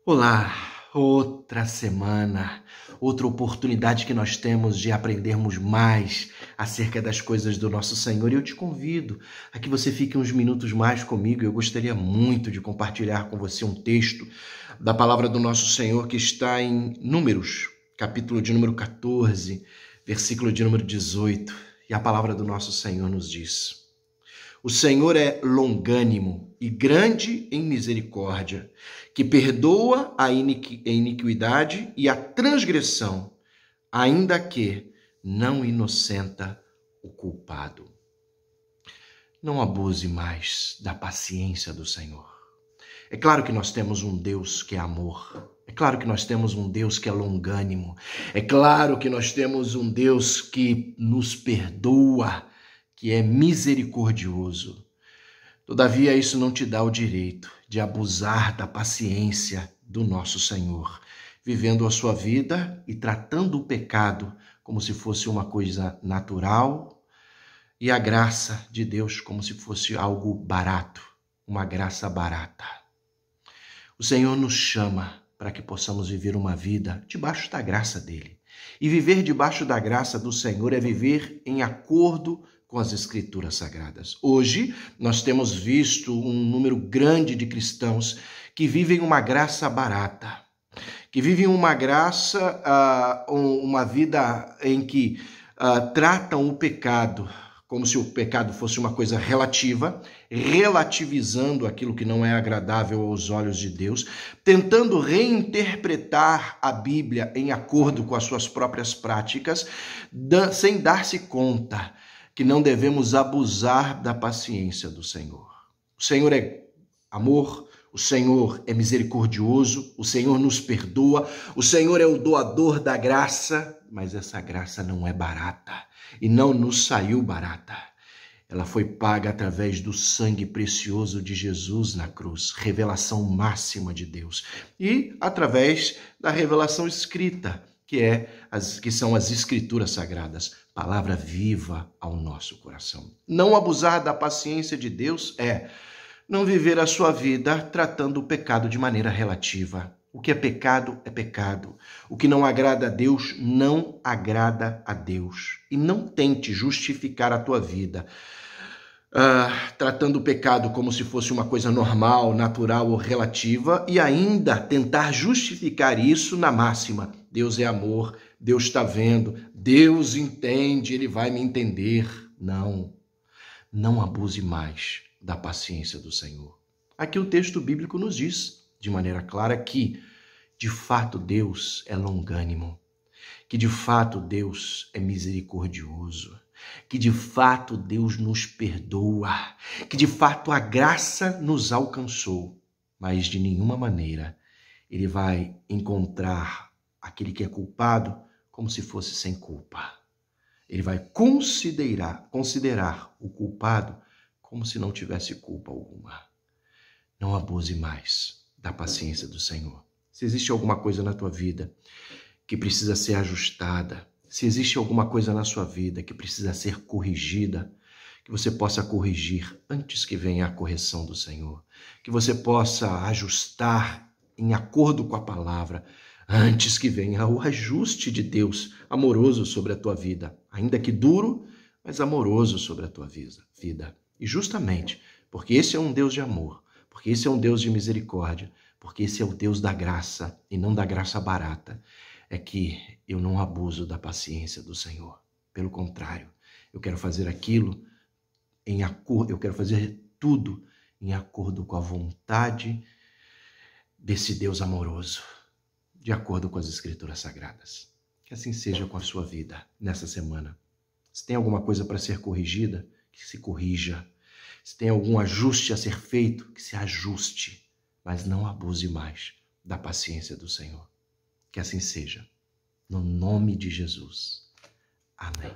Olá, outra semana, outra oportunidade que nós temos de aprendermos mais acerca das coisas do nosso Senhor. E eu te convido a que você fique uns minutos mais comigo. Eu gostaria muito de compartilhar com você um texto da palavra do nosso Senhor que está em Números, capítulo de número 14, versículo de número 18. E a palavra do nosso Senhor nos diz: o Senhor é longânimo e grande em misericórdia, que perdoa a iniquidade e a transgressão, ainda que não inocenta o culpado. Não abuse mais da paciência do Senhor. É claro que nós temos um Deus que é amor. É claro que nós temos um Deus que é longânimo. É claro que nós temos um Deus que nos perdoa, que é misericordioso. Todavia, isso não te dá o direito de abusar da paciência do nosso Senhor, vivendo a sua vida e tratando o pecado como se fosse uma coisa natural e a graça de Deus como se fosse algo barato, uma graça barata. O Senhor nos chama para que possamos viver uma vida debaixo da graça dele. E viver debaixo da graça do Senhor é viver em acordo com as Escrituras Sagradas. Hoje, nós temos visto um número grande de cristãos que vivem uma graça barata, que vivem uma graça, uma vida em que tratam o pecado como se o pecado fosse uma coisa relativa, relativizando aquilo que não é agradável aos olhos de Deus, tentando reinterpretar a Bíblia em acordo com as suas próprias práticas, sem dar-se conta que não devemos abusar da paciência do Senhor. O Senhor é amor, o Senhor é misericordioso, o Senhor nos perdoa, o Senhor é o doador da graça, mas essa graça não é barata e não nos saiu barata. Ela foi paga através do sangue precioso de Jesus na cruz, revelação máxima de Deus, e através da revelação escrita, que são as Escrituras Sagradas, palavra viva ao nosso coração. Não abusar da paciência de Deus é não viver a sua vida tratando o pecado de maneira relativa. O que é pecado é pecado. O que não agrada a Deus, não agrada a Deus. E não tente justificar a tua vida tratando o pecado como se fosse uma coisa normal, natural ou relativa, e ainda tentar justificar isso na máxima: Deus é amor, Deus está vendo, Deus entende, Ele vai me entender. Não abuse mais da paciência do Senhor. Aqui o texto bíblico nos diz, de maneira clara, que de fato Deus é longânimo, que de fato Deus é misericordioso, que de fato Deus nos perdoa, que de fato a graça nos alcançou, mas de nenhuma maneira Ele vai encontrar aquele que é culpado como se fosse sem culpa. Ele vai considerar o culpado como se não tivesse culpa alguma. Não abuse mais da paciência do Senhor. Se existe alguma coisa na tua vida que precisa ser ajustada, se existe alguma coisa na sua vida que precisa ser corrigida, que você possa corrigir antes que venha a correção do Senhor, que você possa ajustar em acordo com a palavra, antes que venha o ajuste de Deus amoroso sobre a tua vida, ainda que duro, mas amoroso sobre a tua vida. E justamente porque esse é um Deus de amor, porque esse é um Deus de misericórdia, porque esse é o Deus da graça e não da graça barata, é que eu não abuso da paciência do Senhor. Pelo contrário, eu quero fazer aquilo em acordo, eu quero fazer tudo em acordo com a vontade desse Deus amoroso, de acordo com as Escrituras Sagradas. Que assim seja com a sua vida nessa semana. Se tem alguma coisa para ser corrigida, que se corrija. Se tem algum ajuste a ser feito, que se ajuste, mas não abuse mais da paciência do Senhor. Que assim seja, no nome de Jesus. Amém.